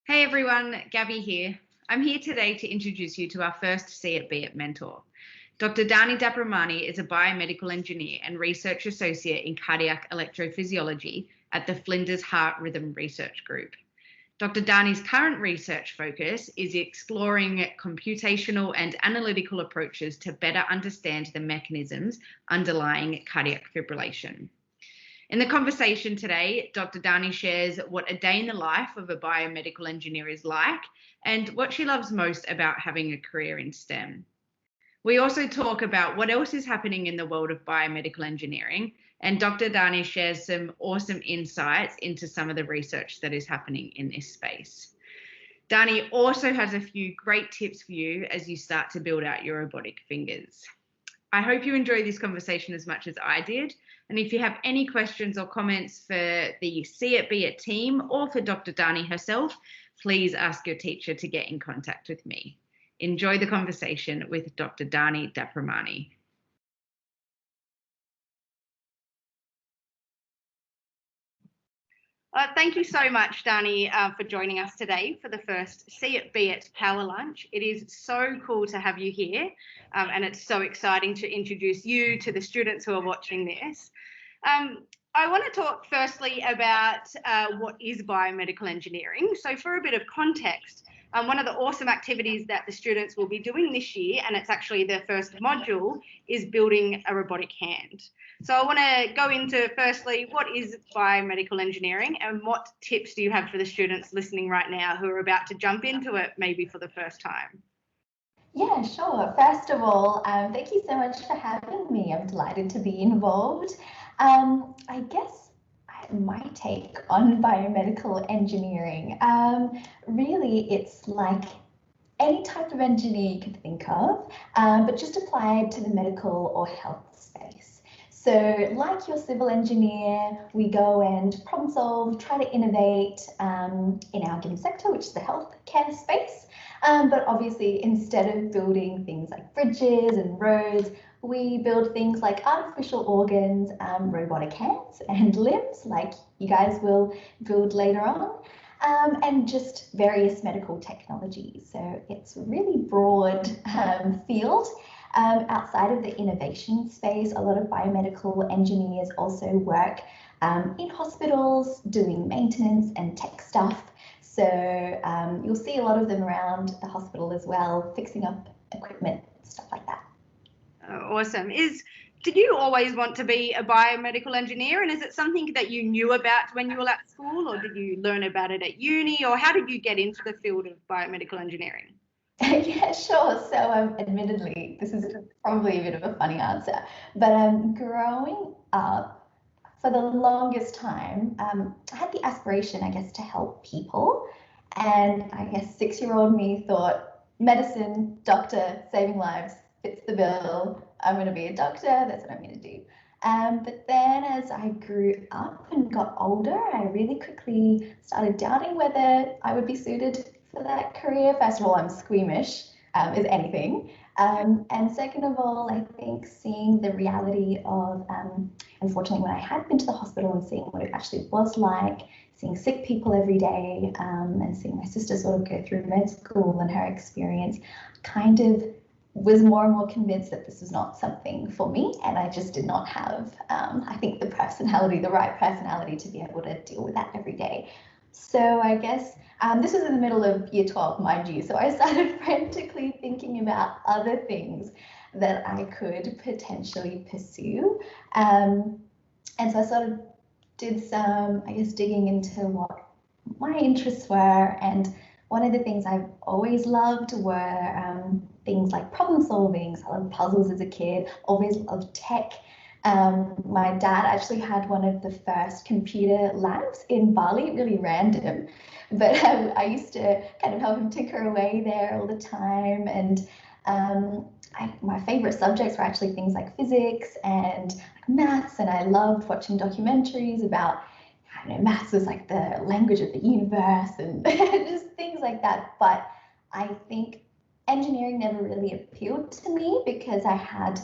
Hey everyone, Gabby here. I'm here today to introduce you to our first See It Be It mentor. Dr. Dhani is a biomedical engineer and research associate in cardiac electrophysiology at the Flinders Heart Rhythm Research Group. Dr. Dhani's current research focus is exploring computational and analytical approaches to better understand the mechanisms underlying cardiac fibrillation. In the conversation today, Dr. Dhani shares what a day in the life of a biomedical engineer is like and what she loves most about having a career in STEM. We also talk about what else is happening in the world of biomedical engineering, and Dr. Dhani shares some awesome insights into some of the research that is happening in this space. Dhani also has a few great tips for you as you start to build out your robotic fingers. I hope you enjoy this conversation as much as I did. And if you have any questions or comments for the See It Be It team or for Dr. Dhani herself, please ask your teacher to get in contact with me. Enjoy the conversation with Dr. Dhani Dapramani. Thank you so much, Dhani, for joining us today for the first See It Be It Power Lunch. It is so cool to have you here, and it's so exciting to introduce you to the students who are watching this. I want to talk firstly about what is biomedical engineering. So for a bit of context, one of the awesome activities that the students will be doing this year, and it's actually their first module, is building a robotic hand. So I want to go into firstly, what is biomedical engineering and what tips do you have for the students listening right now who are about to jump into it maybe for the first time? Yeah, sure. First of all, thank you so much for having me. I'm delighted to be involved. I guess my take on biomedical engineering, really it's like any type of engineer you can think of, but just applied to the medical or health space. So like your civil engineer, we go and problem solve, try to innovate in our given sector, which is the healthcare space. But obviously, instead of building things like bridges and roads, we build things like artificial organs, robotic hands and limbs, like you guys will build later on, and just various medical technologies. So it's a really broad field. Outside of the innovation space, a lot of biomedical engineers also work in hospitals doing maintenance and tech stuff. So you'll see a lot of them around the hospital as well, fixing up equipment, stuff like that. Awesome. Did you always want to be a biomedical engineer, and is it something that you knew about when you were at school, or did you learn about it at uni, or how did you get into the field of biomedical engineering? Yeah, sure. So admittedly, this is probably a bit of a funny answer, but growing up, for the longest time, I had the aspiration, I guess, to help people. And I guess 6-year-old me thought medicine, doctor, saving lives, fits the bill. I'm going to be a doctor. That's what I'm going to do. But then as I grew up and got older, I really quickly started doubting whether I would be suited for that career. First of all, I'm squeamish as anything. And second of all, I think seeing the reality of, unfortunately, when I had been to the hospital and seeing what it actually was like, seeing sick people every day, and seeing my sister sort of go through med school and her experience, kind of was more and more convinced that this was not something for me, and I just did not have, I think, the right personality to be able to deal with that every day. So I guess this was in the middle of year 12, mind you, so I started frantically thinking about other things that I could potentially pursue. And so I sort of did some, I guess, digging into what my interests were, and one of the things I've always loved were things like problem solving. So I loved puzzles as a kid, always loved tech. My dad actually had one of the first computer labs in Bali, really random, but I used to kind of help him tinker away there all the time. And my favorite subjects were actually things like physics and maths, and I loved watching documentaries about, I don't know, maths is like the language of the universe and just things like that. But I think engineering never really appealed to me because I had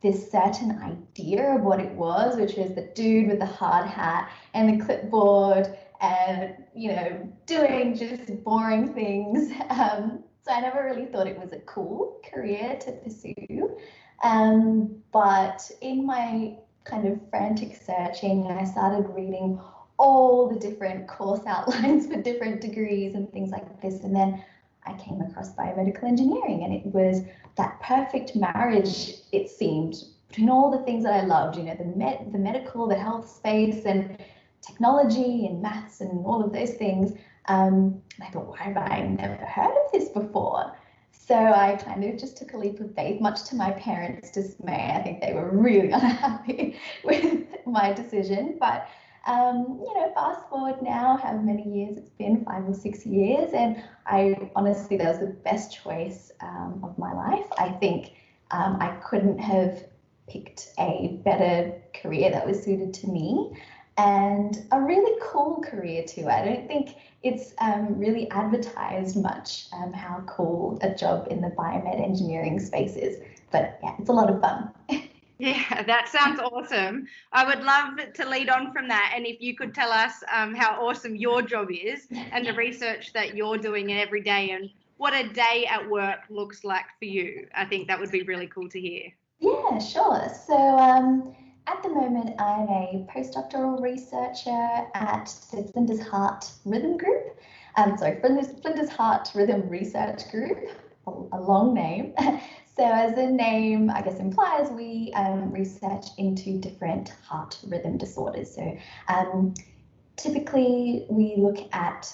this certain idea of what it was, which was the dude with the hard hat and the clipboard and, doing just boring things. So I never really thought it was a cool career to pursue. But in my kind of frantic searching, I started reading all the different course outlines for different degrees and things like this. And then I came across biomedical engineering, and it was that perfect marriage, it seemed, between all the things that I loved, the medical, the health space, and technology and maths and all of those things. I thought, why have I never heard of this before? So I kind of just took a leap of faith, much to my parents' dismay. I think they were really unhappy with my decision. But, fast forward now, how many years it's been, 5 or 6 years. And I honestly, that was the best choice of my life. I think I couldn't have picked a better career that was suited to me, and a really cool career too. I don't think it's really advertised much how cool a job in the biomed engineering space is, but yeah, it's a lot of fun. Yeah, that sounds awesome. I would love to lead on from that, and if you could tell us how awesome your job is and the research that you're doing every day, and what a day at work looks like for you. I think that would be really cool to hear. Yeah, sure. So at the moment, I'm a postdoctoral researcher at the Flinders Heart Rhythm Group. Flinders Heart Rhythm Research Group, a long name. So as the name, I guess, implies, we research into different heart rhythm disorders. So typically, we look at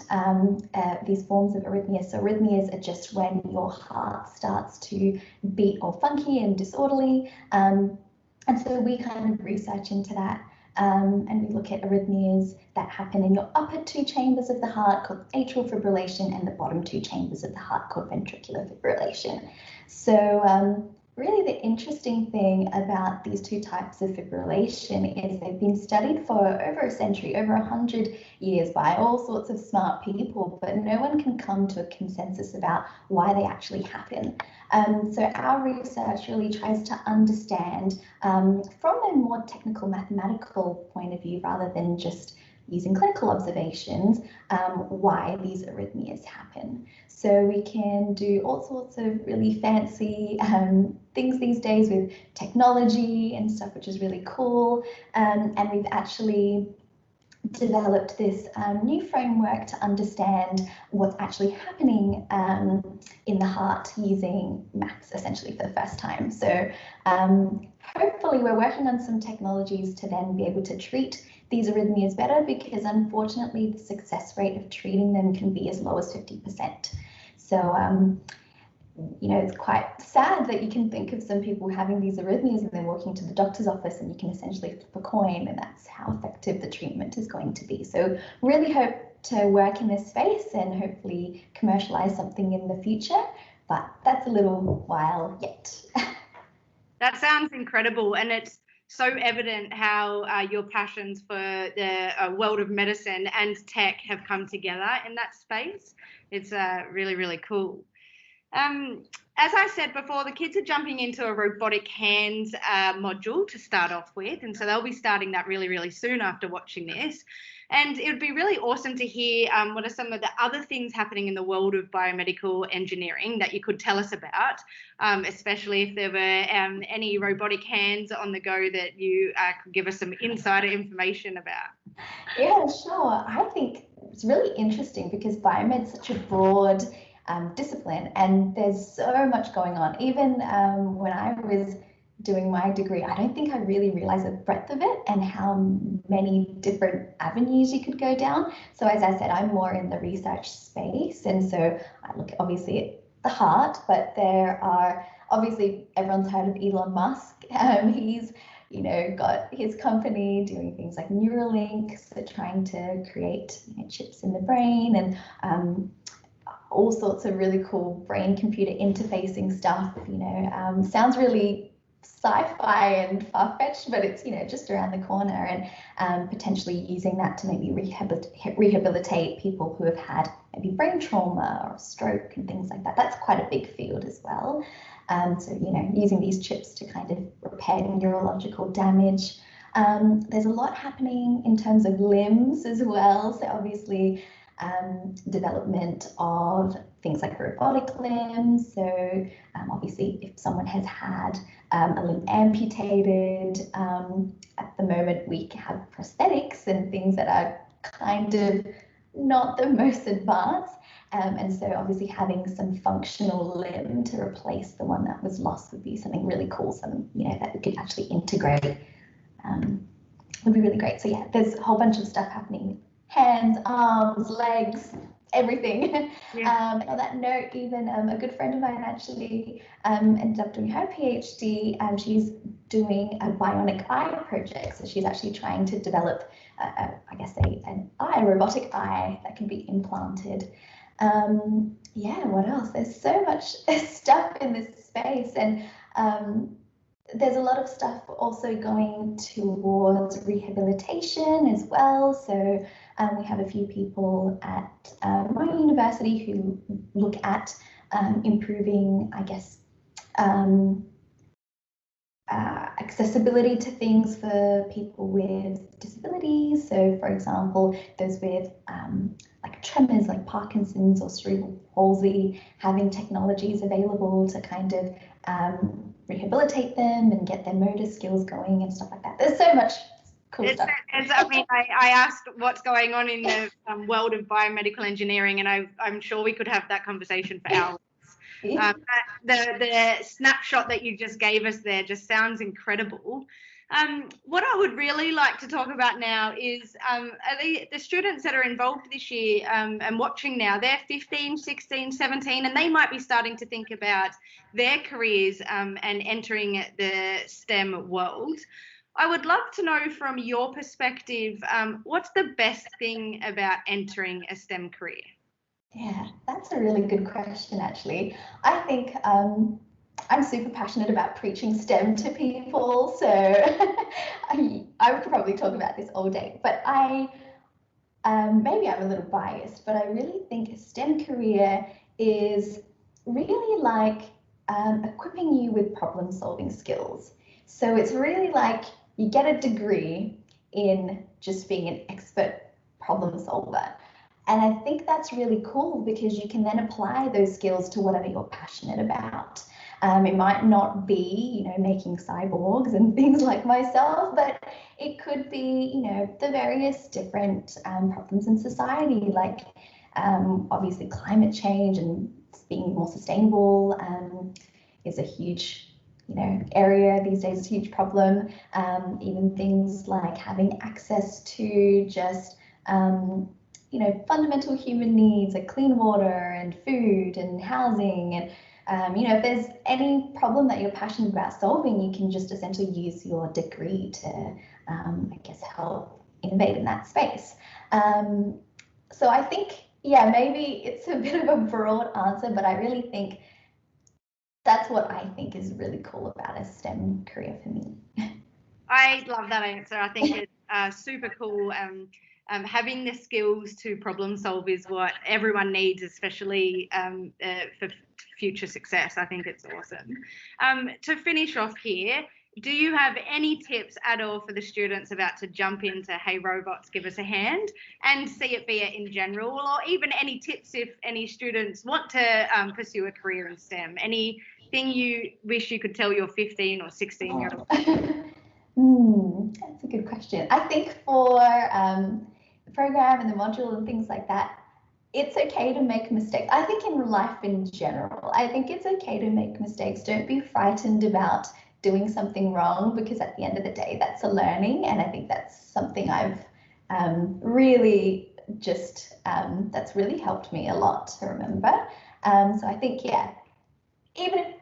these forms of arrhythmias. So arrhythmias are just when your heart starts to beat all funky and disorderly. And so we kind of research into that, and we look at arrhythmias that happen in your upper 2 chambers of the heart, called atrial fibrillation, and the bottom 2 chambers of the heart, called ventricular fibrillation. So really the interesting thing about these 2 types of fibrillation is they've been studied for over a century, over 100 years, by all sorts of smart people, but no one can come to a consensus about why they actually happen. So our research really tries to understand from a more technical mathematical point of view, rather than just using clinical observations, why these arrhythmias happen. So we can do all sorts of really fancy things these days with technology and stuff, which is really cool. And we've actually developed this new framework to understand what's actually happening in the heart using maths, essentially, for the first time. So hopefully we're working on some technologies to then be able to treat these arrhythmias better, because unfortunately the success rate of treating them can be as low as 50%. So it's quite sad that you can think of some people having these arrhythmias and then walking to the doctor's office and you can essentially flip a coin, and that's how effective the treatment is going to be. So really hope to work in this space and hopefully commercialize something in the future, but that's a little while yet. That sounds incredible, and it's so evident how your passions for the world of medicine and tech have come together in that space. It's really, really cool. As I said before, the kids are jumping into a robotic hands module to start off with, and so they'll be starting that really, really soon after watching this. And it would be really awesome to hear what are some of the other things happening in the world of biomedical engineering that you could tell us about, especially if there were any robotic hands on the go that you could give us some insider information about. Yeah, sure. I think it's really interesting because biomed's such a broad discipline, and there's so much going on. Even when I was doing my degree, I don't think I really realized the breadth of it and how many different avenues you could go down. So as I said, I'm more in the research space, and so I look obviously at the heart, but there are obviously, everyone's heard of Elon Musk. He's got his company doing things like Neuralink, so trying to create chips in the brain, and all sorts of really cool brain-computer interfacing stuff. Sounds really sci-fi and far-fetched, but it's just around the corner, and potentially using that to maybe rehabilitate people who have had maybe brain trauma or stroke and things like that. That's quite a big field as well. So using these chips to kind of repair neurological damage. There's a lot happening in terms of limbs as well. So obviously development of things like robotic limbs. So obviously if someone has had a limb amputated, at the moment we have prosthetics and things that are kind of not the most advanced. And so obviously having some functional limb to replace the one that was lost would be something really cool, some, you know, that we could actually integrate, would be really great. So yeah, there's a whole bunch of stuff happening, hands, arms, legs, everything. Yeah. On that note, even a good friend of mine actually ended up doing her PhD. She's doing a bionic eye project. So she's actually trying to develop, I guess, an eye, a robotic eye that can be implanted. Yeah, what else? There's so much stuff in this space, and there's a lot of stuff also going towards rehabilitation as well. So we have a few people at my university who look at improving, I guess, accessibility to things for people with disabilities. So for example, those with like tremors like Parkinson's or cerebral palsy, having technologies available to kind of rehabilitate them and get their motor skills going and stuff like that. There's so much cool stuff. I mean, I asked what's going on in the world of biomedical engineering, and I'm sure we could have that conversation for hours. The snapshot that you just gave us there just sounds incredible. What I would really like to talk about now is the students that are involved this year and watching now, they're 15, 16, 17, and they might be starting to think about their careers and entering the STEM world. I would love to know from your perspective, what's the best thing about entering a STEM career? Yeah, that's a really good question, actually. I think I'm super passionate about preaching STEM to people, so I would probably talk about this all day, but maybe I'm a little biased, but I really think a STEM career is really like equipping you with problem solving skills. So it's really like you get a degree in just being an expert problem solver. And I think that's really cool because you can then apply those skills to whatever you're passionate about. It might not be, you know, making cyborgs and things like myself, but it could be, you know, the various different problems in society, like obviously climate change and being more sustainable is a huge, you know, area these days, a huge problem. Even things like having access to just you know, fundamental human needs like clean water and food and housing. And, you know, if there's any problem that you're passionate about solving, you can just essentially use your degree to, I guess, help innovate in that space. So I think, yeah, maybe it's a bit of a broad answer, but I really think that's what I think is really cool about a STEM career for me. I love that answer. I think it's super cool. Having the skills to problem solve is what everyone needs, especially for future success. I think it's awesome. To finish off here, do you have any tips at all for the students about to jump into Hey Robots, Give Us a Hand, and see it be it in general, or even any tips if any students want to pursue a career in STEM? Anything you wish you could tell your 15 or 16-year-old? That's a good question. I think for the program and the module and things like that, it's okay to make mistakes. I think in life in general, I think it's okay to make mistakes. Don't be frightened about doing something wrong, because at the end of the day, that's a learning. And I think that's something I've really just, that's really helped me a lot to remember. So I think, yeah, even if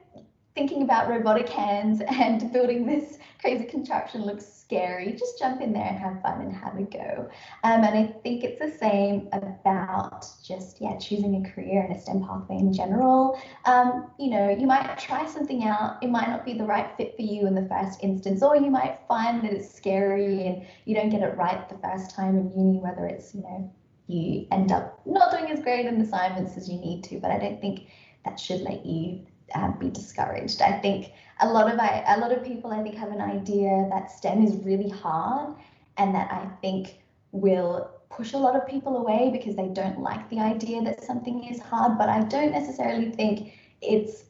thinking about robotic hands and building this crazy contraption looks scary, just jump in there and have fun and have a go. And I think it's the same about just, yeah, choosing a career in a STEM pathway in general. You know, you might try something out, it might not be the right fit for you in the first instance, or you might find that it's scary and you don't get it right the first time in uni, whether it's, you know, you end up not doing as great in assignments as you need to, but I don't think that should let you be discouraged. I think a lot of people, I think, have an idea that STEM is really hard, and that I think will push a lot of people away because they don't like the idea that something is hard. But I don't necessarily think it's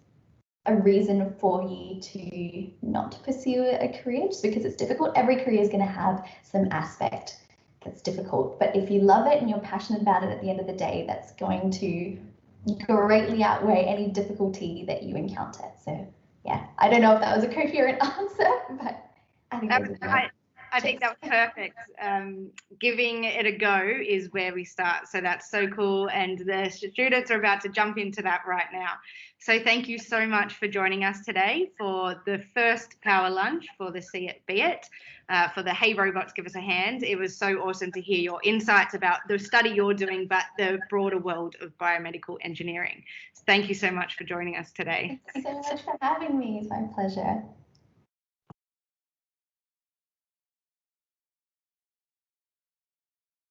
a reason for you to not pursue a career just because it's difficult. Every career is going to have some aspect that's difficult, but if you love it and you're passionate about it, at the end of the day, that's going to greatly outweigh any difficulty that you encounter. So yeah, I don't know if that was a coherent answer, but I think I think that was perfect. Giving it a go is where we start. So that's so cool. And the students are about to jump into that right now. So thank you so much for joining us today for the first power lunch for the See It, Be It, for the Hey Robots, Give Us a Hand. It was so awesome to hear your insights about the study you're doing, but the broader world of biomedical engineering. So thank you so much for joining us today. Thanks so much for having me. It's my pleasure.